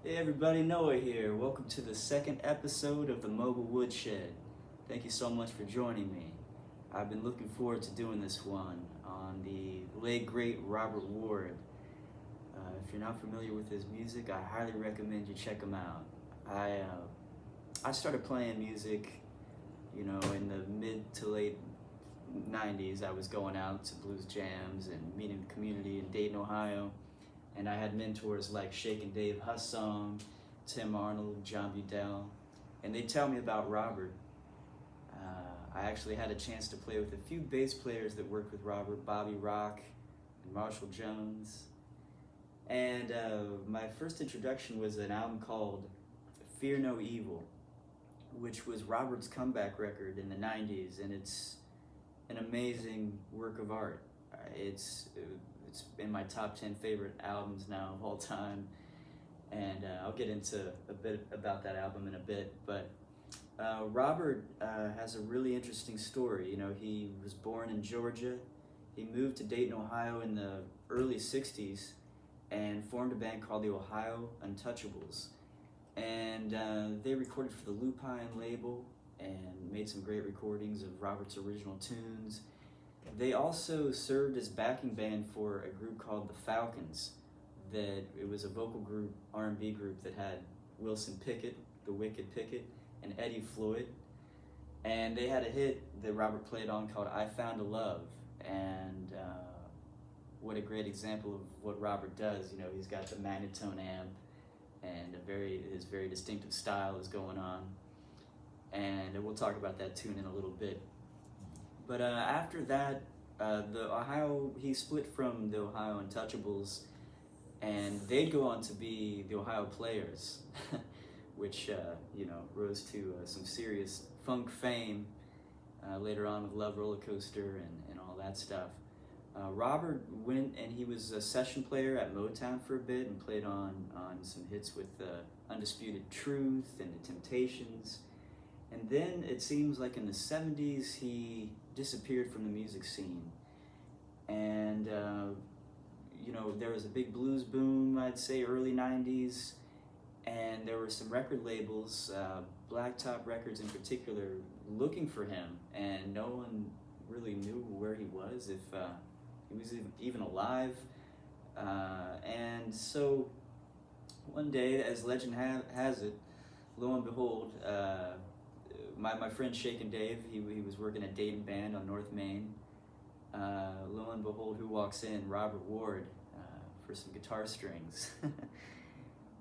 Hey everybody, Noah here. Welcome to the second episode of the Mobile Woodshed. Thank you so much for joining me. I've been looking forward to doing this one on the late great Robert Ward. If you're not familiar with his music, I highly recommend you check him out. I started playing music, in the mid to late 90s. I was going out to blues jams and meeting the community in Dayton, Ohio. And I had mentors like Shakin' Dave Hussong, Tim Arnold, John Budell, and they tell me about Robert. I actually had a chance to play with a few bass players that worked with Robert, Bobby Rock and Marshall Jones. And my first introduction was an album called Fear No Evil, which was Robert's comeback record in the 90s, and it's an amazing work of art. It's in my top 10 favorite albums now of all time, and I'll get into a bit about that album in a bit. But Robert has a really interesting story. He was born in Georgia. He moved to Dayton, Ohio in the early 60s and formed a band called the Ohio Untouchables. And they recorded for the Lupine label and made some great recordings of Robert's original tunes. They also served as backing band for a group called the Falcons. It was a vocal group, R&B group that had Wilson Pickett, the Wicked Pickett, and Eddie Floyd. And they had a hit that Robert played on called I Found a Love. And what a great example of what Robert does. He's got the magnetone amp and his very distinctive style is going on. And we'll talk about that tune in a little bit. But after that, he split from the Ohio Untouchables, and they'd go on to be the Ohio Players, which rose to some serious funk fame later on with Love Roller Coaster and all that stuff. Robert went and he was a session player at Motown for a bit and played on some hits with Undisputed Truth and The Temptations. And then it seems like in the 70s he disappeared from the music scene. And, there was a big blues boom, I'd say early 90s. And there were some record labels, Blacktop Records in particular, looking for him. And no one really knew where he was, if he was even alive. And so one day, as legend has it, lo and behold, my friend Shakin' Dave, he was working at Dayton Band on North Main. Lo and behold, who walks in? Robert Ward for some guitar strings.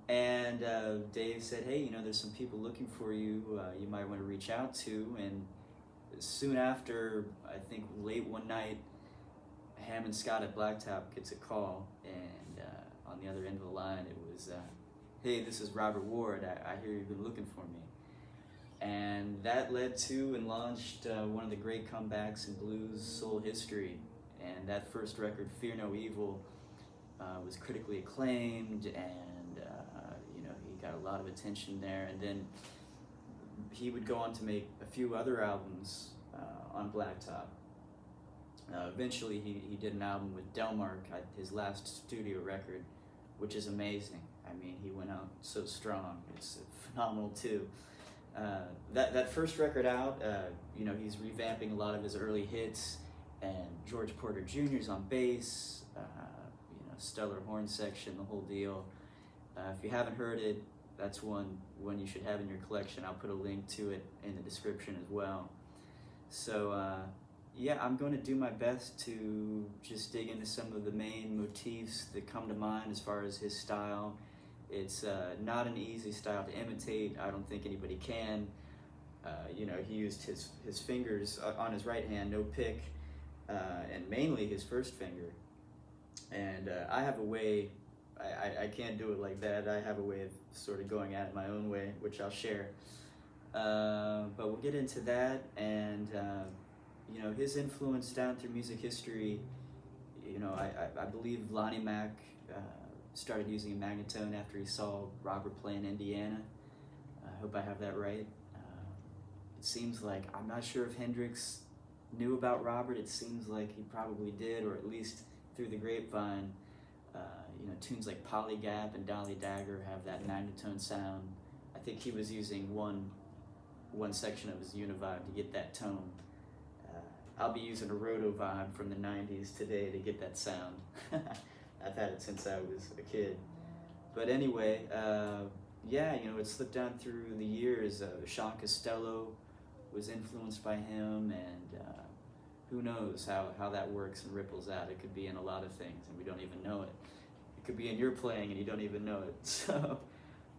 And Dave said, hey, there's some people looking for you you might want to reach out to. And soon after, I think late one night, Hammond Scott at Blacktop gets a call. And on the other end of the line, it was, hey, this is Robert Ward. I hear you've been looking for me. And that led to and launched one of the great comebacks in blues soul history. And that first record, Fear No Evil, was critically acclaimed, and he got a lot of attention there. And then he would go on to make a few other albums on Blacktop. Eventually, he did an album with Delmark, his last studio record, which is amazing. I mean, he went out so strong. It's phenomenal too. That first record out, he's revamping a lot of his early hits, and George Porter Jr.'s on bass, stellar horn section, the whole deal. If you haven't heard it, that's one you should have in your collection. I'll put a link to it in the description as well. So I'm going to do my best to just dig into some of the main motifs that come to mind as far as his style. It's not an easy style to imitate. I don't think anybody can. He used his fingers on his right hand, no pick, and mainly his first finger. And I have a way, I can't do it like that. I have a way of sort of going at it my own way, which I'll share. But we'll get into that. And, his influence down through music history, I believe Lonnie Mack started using a magnetone after he saw Robert play in Indiana. I hope I have that right. It seems like, I'm not sure if Hendrix knew about Robert. It seems like he probably did, or at least through the grapevine, tunes like Polygap and Dolly Dagger have that 90-tone sound. I think he was using one section of his univibe to get that tone. I'll be using a roto vibe from the 90s today to get that sound. I've had it since I was a kid. But anyway, yeah, it slipped down through the years. Sean Costello was influenced by him, and who knows how that works and ripples out. It could be in a lot of things, and we don't even know it. It could be in your playing, and you don't even know it. So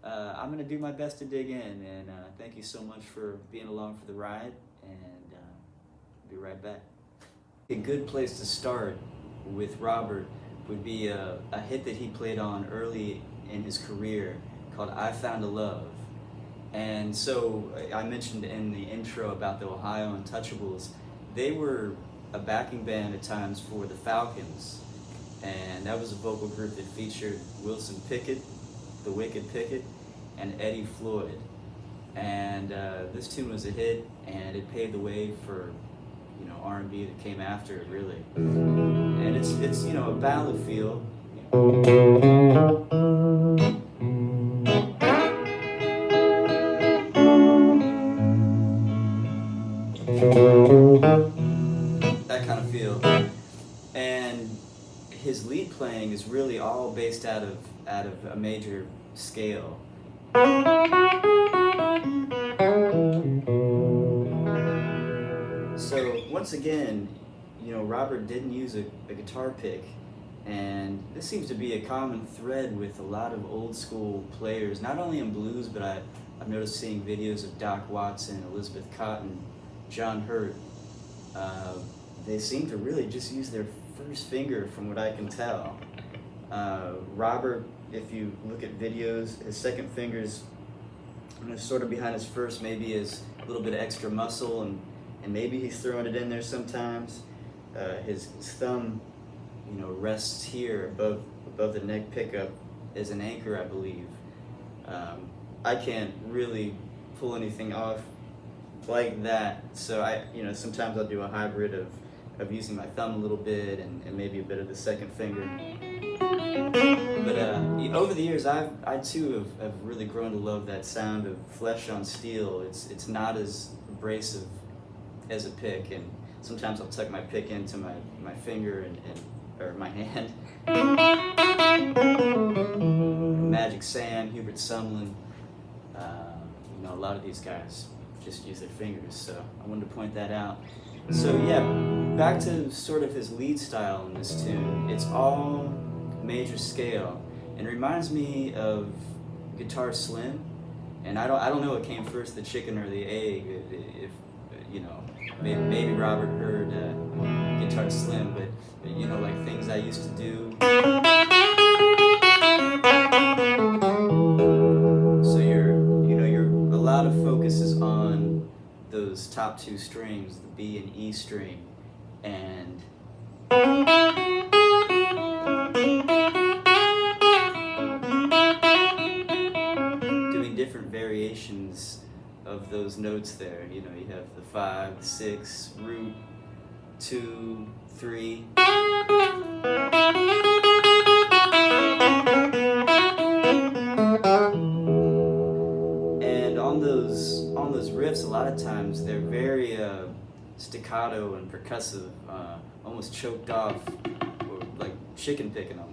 I'm going to do my best to dig in, and thank you so much for being along for the ride, and I'll be right back. A good place to start with Robert would be a hit that he played on early in his career called I Found a Love. And so I mentioned in the intro about the Ohio Untouchables. They were a backing band at times for the Falcons, and that was a vocal group that featured Wilson Pickett, the Wicked Pickett, and Eddie Floyd. And this tune was a hit, and it paved the way for R&B that came after it, really. And it's a ballad feel. That kind of feel. And his lead playing is really all based out of a major scale. So once again, Robert didn't use a guitar pick, and this seems to be a common thread with a lot of old school players, not only in blues, but I've noticed seeing videos of Doc Watson, Elizabeth Cotten, John Hurt. They seem to really just use their first finger, from what I can tell. Robert, if you look at videos, his second finger's sort of behind his first, maybe as a little bit of extra muscle, and maybe he's throwing it in there sometimes. His thumb, rests here above the neck pickup as an anchor, I believe. I can't really pull anything off like that, so sometimes I'll do a hybrid of using my thumb a little bit and maybe a bit of the second finger. But over the years, I too have really grown to love that sound of flesh on steel. It's not as abrasive as a pick, and sometimes I'll tuck my pick into my finger or my hand. Magic Sam, Hubert Sumlin, a lot of these guys just use their fingers, so I wanted to point that out. So yeah, back to sort of his lead style in this tune. It's all major scale, and reminds me of Guitar Slim. And I don't know what came first, the chicken or the egg. If maybe Robert heard Guitar Slim, but like things I used to do. So a lot of focus is on those top two strings, the B and E string, and doing different variations of those notes there. You have the 5, 6, root, 2, 3. And on those riffs, a lot of times they're very staccato and percussive, almost choked off, or like chicken picking them.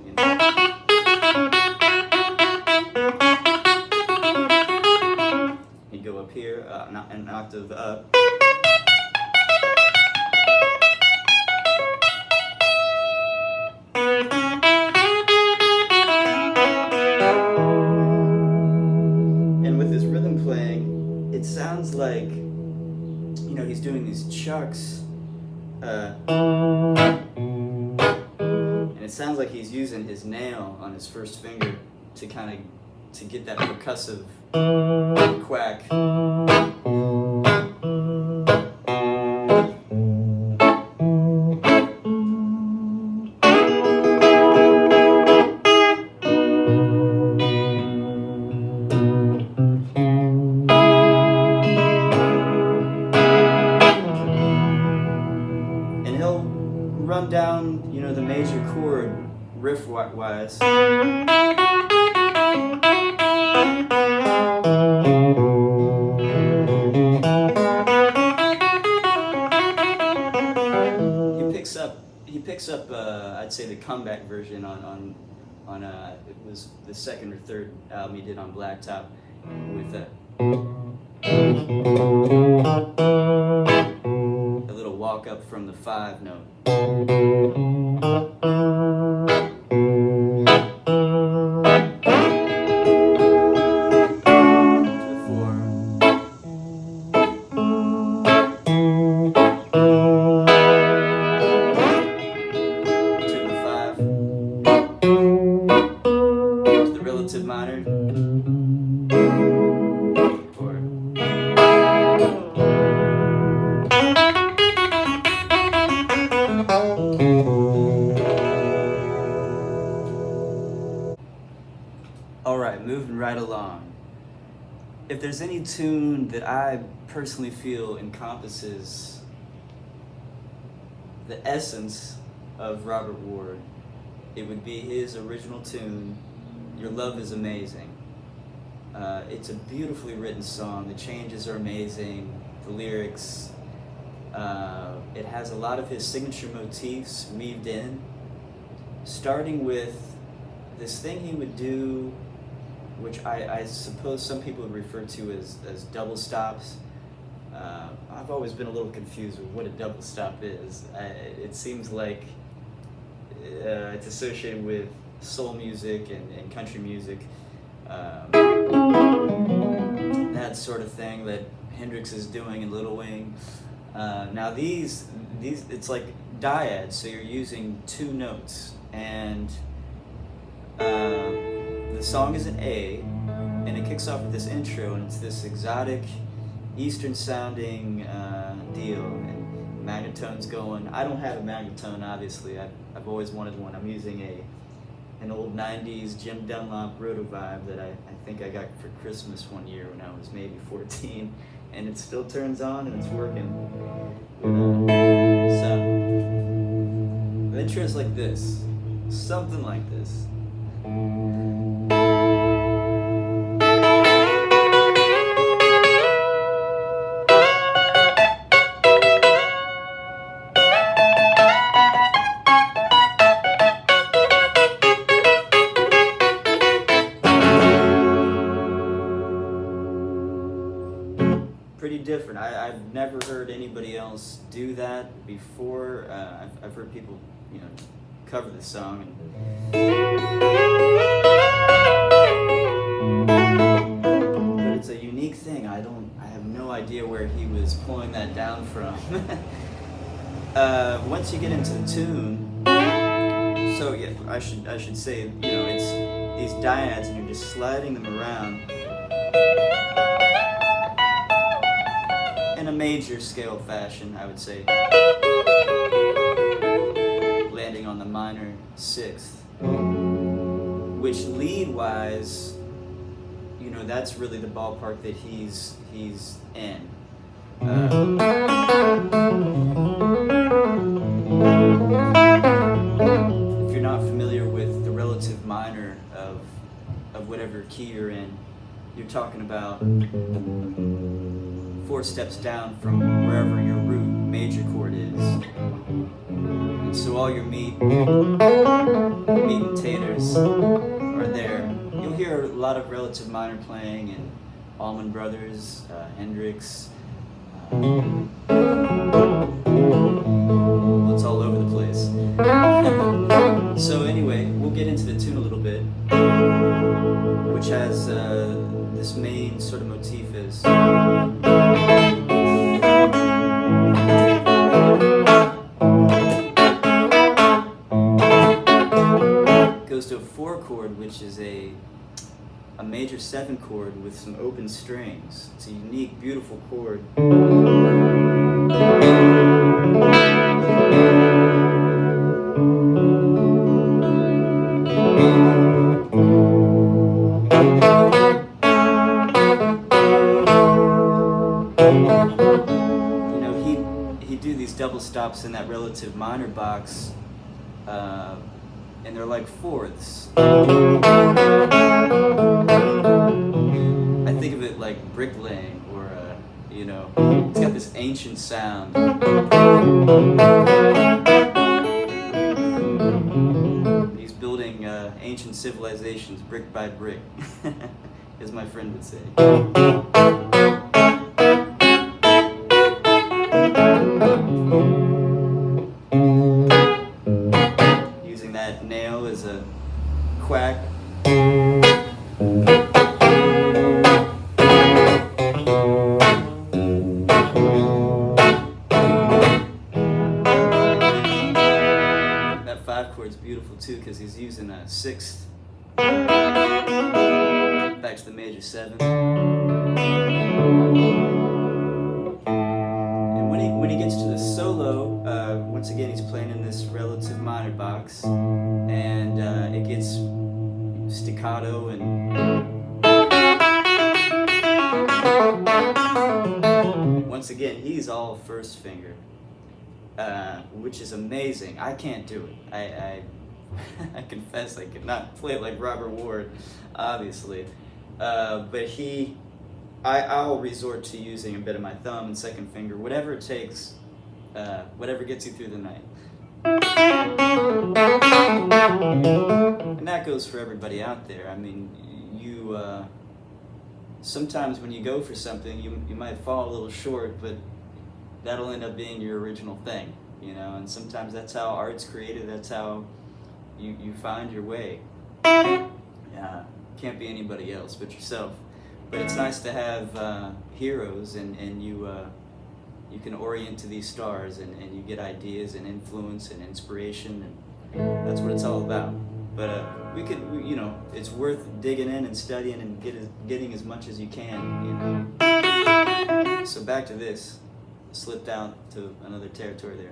You go up here, an octave up. And with his rhythm playing, it sounds like, he's doing these chucks, and it sounds like he's using his nail on his first finger to get that percussive quack. And he'll run down, the major chord riff-wise. He picks up I'd say the comeback version on it was the second or third album he did on Blacktop with a little walk up from the 5 note. Alright, moving right along. If there's any tune that I personally feel encompasses the essence of Robert Ward, it would be his original tune, Your Love Is Amazing. It's a beautifully written song. The changes are amazing. The lyrics, it has a lot of his signature motifs weaved in, starting with this thing he would do, which I suppose some people would refer to as double stops. I've always been a little confused with what a double stop is. It seems like it's associated with soul music and country music, that sort of thing that Hendrix is doing in Little Wing. Now these it's like dyads, so you're using 2 notes, and the song is an A, and it kicks off with this intro, and it's this exotic, Eastern sounding deal, and magnetone's going. I don't have a magnetone, obviously. I've always wanted one. I'm using an old 90s Jim Dunlop Roto-Vibe that I think I got for Christmas one year when I was maybe 14, and it still turns on and it's working. So, the intro is like this, something like this. Pretty different. I've never heard anybody else do that before. I've heard people, cover this song, but it's a unique thing. I have no idea where he was pulling that down from. Once you get into the tune, so yeah, I should say, it's these dyads, and you're just sliding them around in a major scale fashion, I would say, landing on the minor 6th, which lead-wise, that's really the ballpark that he's in. If you're not familiar with the relative minor of whatever key you're in, you're talking about 4 steps down from wherever your root major chord is. And so all your meat and taters are there. You'll hear a lot of relative minor playing and Allman Brothers, Hendrix. Well, it's all over the place. So anyway, we'll get into the tune a little bit, which has this main sort of motif is goes to a 4 chord, which is a major 7 chord with some open strings. It's a unique, beautiful chord. He'd do these double stops in that relative minor box and they're like fourths. I think of it like bricklaying, or you know, it's got this ancient sound. He's building ancient civilizations brick by brick, as my friend would say. Using that nail as a quack. That 5 chord's beautiful too, because he's using a 6th back to the major 7. And when he gets to the solo, once again he's playing in this relative minor box, and it gets staccato and once again he's all first finger, which is amazing. I can't do it. I confess I could not play it like Robert Ward, obviously, but I'll resort to using a bit of my thumb and second finger, whatever it takes, whatever gets you through the night. And that goes for everybody out there. I mean, you sometimes when you go for something, you might fall a little short, but that'll end up being your original thing, you know. And sometimes that's how art's created. That's how you find your way. Can't be anybody else but yourself. But it's nice to have heroes, and you can orient to these stars, and you get ideas and influence and inspiration, and that's what it's all about. But you know, it's worth digging in and studying and getting as much as you can, you know. So back to this. Slipped out to another territory there.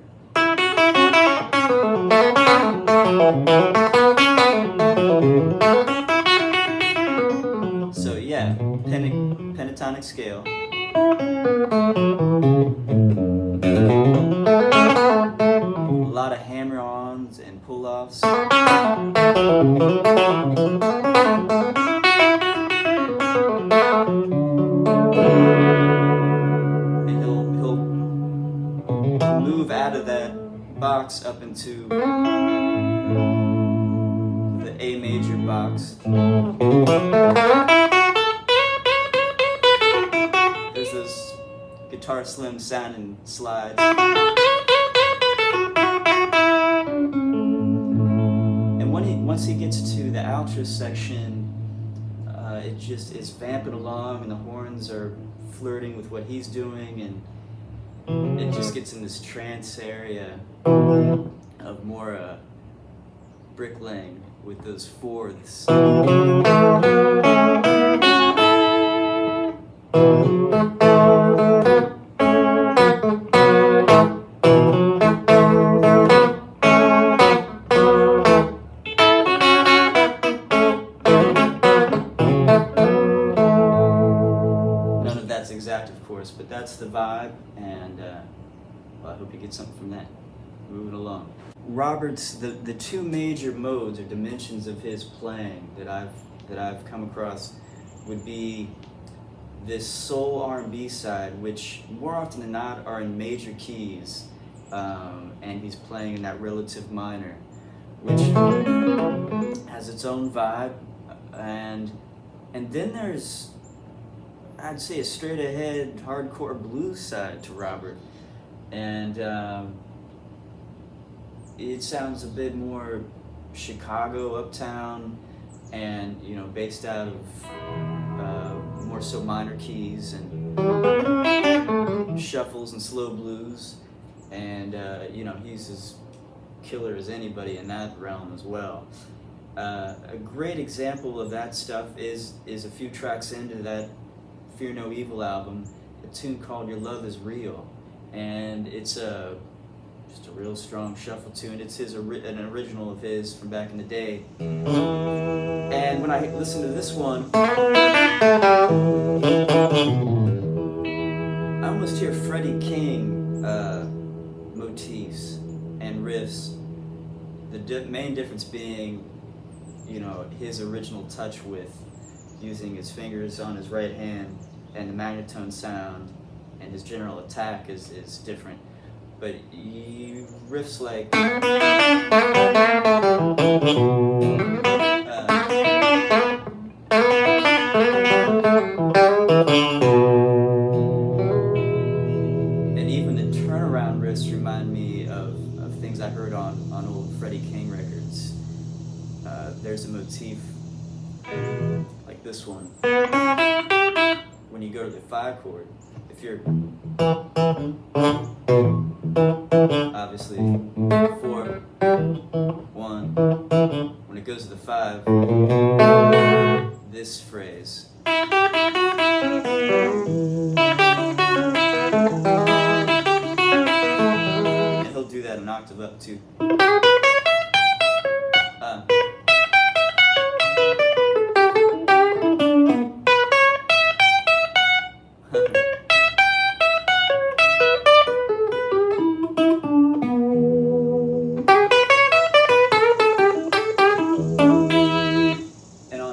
So yeah, pentatonic scale. A lot of hammer-ons and pull-offs. And he'll move out of that box up into the A major box. There's those guitar slim sounding slides. And once he gets to the outro section, it just is vamping along, and the horns are flirting with what he's doing, and it just gets in this trance area of more bricklaying with those fourths. None of that's exact, of course, but that's the vibe, and well, I hope you get something from that. Moving along. Robert's the two major modes or dimensions of his playing that I've come across would be this soul R&B side, which more often than not are in major keys, and he's playing in that relative minor, which has its own vibe, and then there's, I'd say, a straight ahead hardcore blues side to Robert, and it sounds a bit more Chicago, uptown, and you know, based out of more so minor keys and shuffles and slow blues, and you know, he's as killer as anybody in that realm as well. A great example of that stuff is a few tracks into that Fear No Evil album, a tune called Your Love Is Real, and it's just a real strong shuffle tune. It's an original of his from back in the day. And when I listen to this one, I almost hear Freddie King motifs and riffs. The main difference being, you know, his original touch with using his fingers on his right hand and the magnetone sound and his general attack is different. But he riffs like and even the turnaround riffs remind me of things I heard on old Freddie King records. There's a motif like this one. When you go to the 5 chord, if you're obviously 4, 1, when it goes to the 5, this phrase. And he'll do that an octave up too.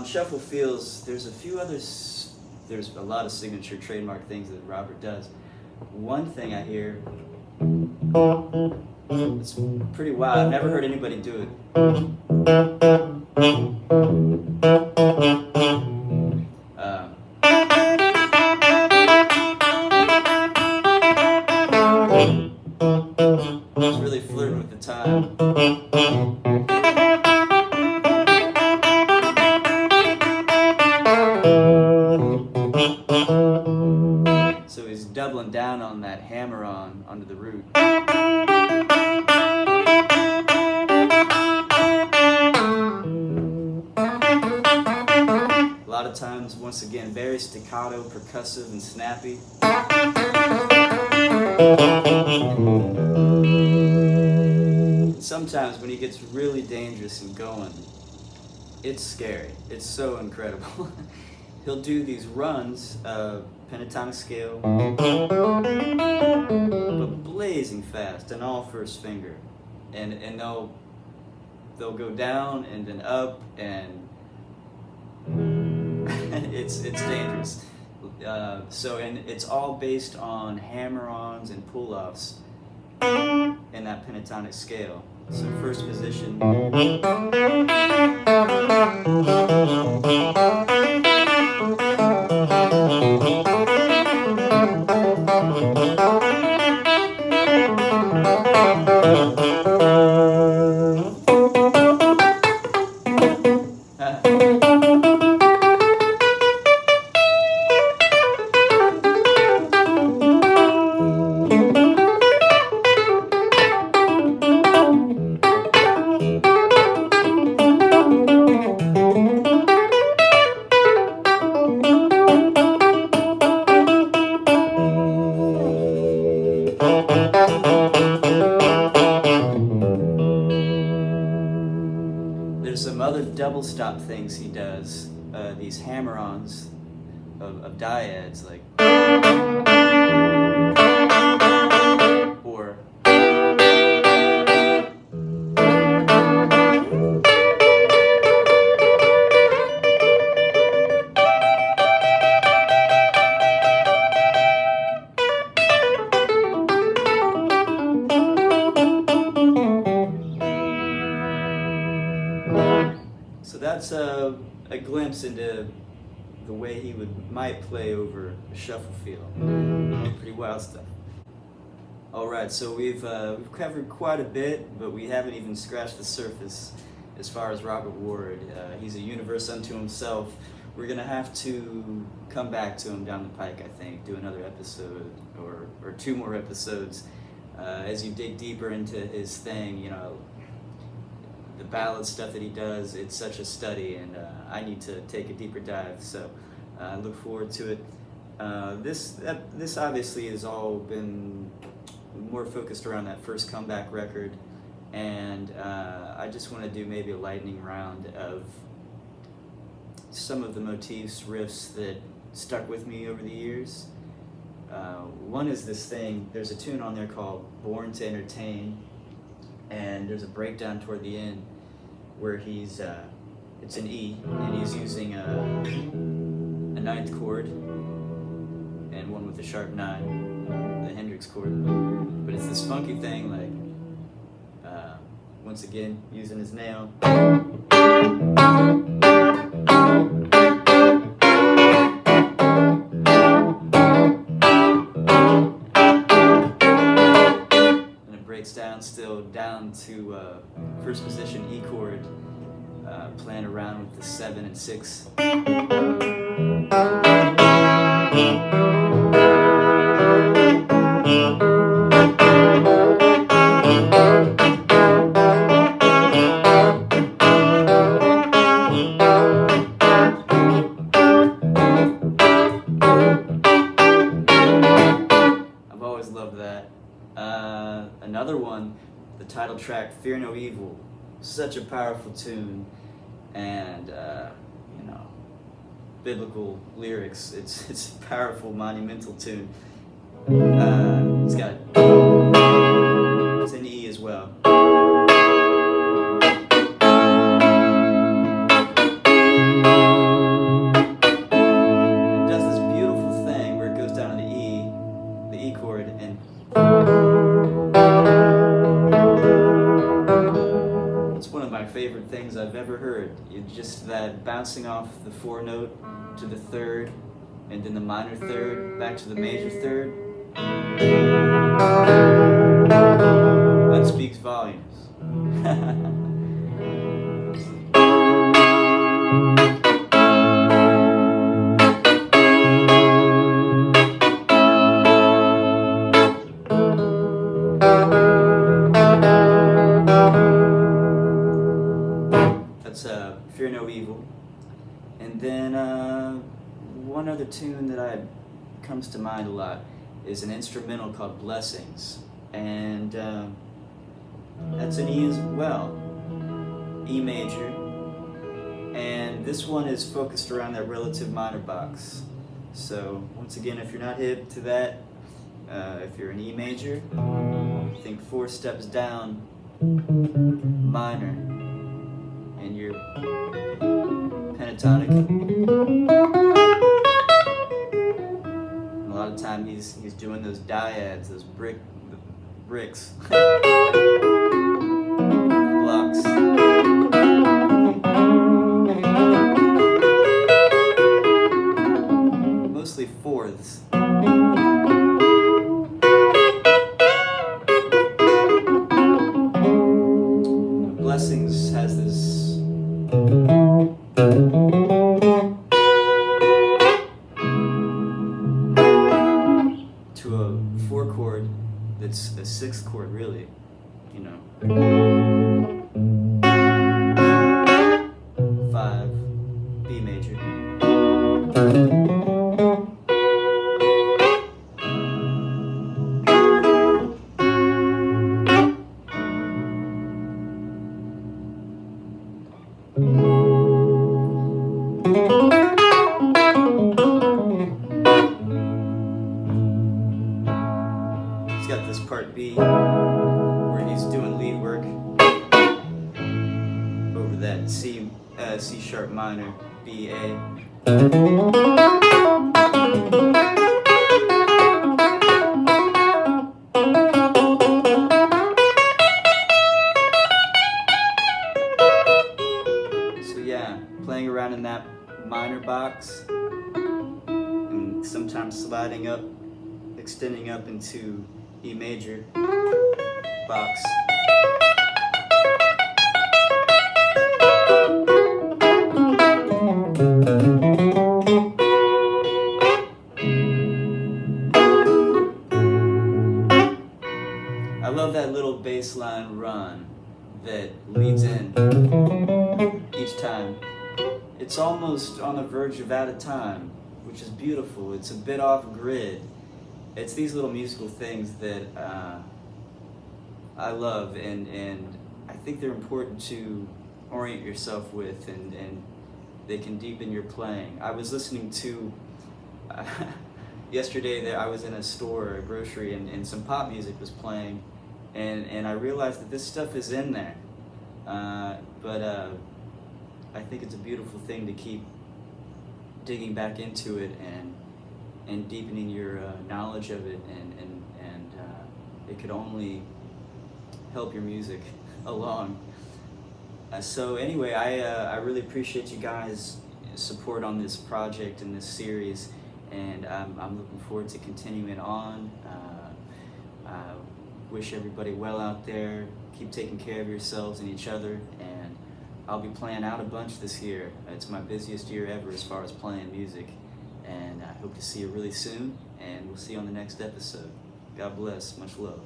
Shuffle feels, there's a few others, there's a lot of signature trademark things that Robert does. One thing I hear, it's pretty wild, I've never heard anybody do it. It's really flirting with the time. So he's doubling down on that hammer-on onto the root. A lot of times, once again, very staccato, percussive, and snappy. Sometimes when he gets really dangerous and going, it's scary. It's so incredible. He'll do these runs, pentatonic scale, but blazing fast, and all first finger, and they'll go down and then up, and it's dangerous. And it's all based on hammer-ons and pull-offs in that pentatonic scale. So first position. There's some other double stop things he does, these hammer-ons of dyads, like, or so that's a glimpse into the way he might play over a shuffle feel. Pretty wild stuff. All right, so we've covered quite a bit, but we haven't even scratched the surface as far as Robert Ward. He's a universe unto himself. We're gonna have to come back to him down the pike, I think, do another episode or 2 more episodes as you dig deeper into his thing. You know, the ballad stuff that he does, it's such a study, and I need to take a deeper dive, so I look forward to it. This obviously has all been more focused around that first comeback record, and I just want to do maybe a lightning round of some of the motifs, riffs that stuck with me over the years. One is this thing, there's a tune on there called Born to Entertain, and there's a breakdown toward the end where he's it's an E, and he's using a ninth chord and one with a sharp 9, the Hendrix chord. But it's this funky thing, like once again using his nail. Down to first position E chord, playing around with the 7 and 6. I've always loved that. Another one, the title track, Fear No Evil, such a powerful tune, and you know, biblical lyrics. It's a powerful, monumental tune. It's in E as well. It does this beautiful thing where it goes down to the E chord, and favorite things I've ever heard. It's just that bouncing off the 4 note to the 3rd, and then the minor 3rd back to the major 3rd. That speaks volumes. Fear No Evil. And then one other tune that comes to mind a lot is an instrumental called Blessings, and that's an E as well, E major, and this one is focused around that relative minor box. So once again, if you're not hip to that, if you're an E major, think 4 steps down, minor, and you're pentatonic. And a lot of time he's doing those dyads, those bricks, blocks. Mostly 4ths. Blessings has this to a 4 chord that's a 6th chord, really, you know. 5, B major. He's got this part B where he's doing lead work over that C sharp minor, B, A. So yeah, playing around in that minor box and sometimes sliding up, extending up into E major box. I love that little bass line run that leads in each time. It's almost on the verge of out of time, which is beautiful. It's a bit off grid. It's these little musical things that I love, and I think they're important to orient yourself with, and they can deepen your playing. I was listening to, yesterday that I was in a store, a grocery, and some pop music was playing, and I realized that this stuff is in there. But I think it's a beautiful thing to keep digging back into it and deepening your knowledge of it, and it could only help your music along. So anyway, I really appreciate you guys' support on this project and this series, and I'm looking forward to continuing on. Wish everybody well out there. Keep taking care of yourselves and each other, and I'll be playing out a bunch this year. It's my busiest year ever as far as playing music, and I hope to see you really soon, and we'll see you on the next episode. God bless. Much love.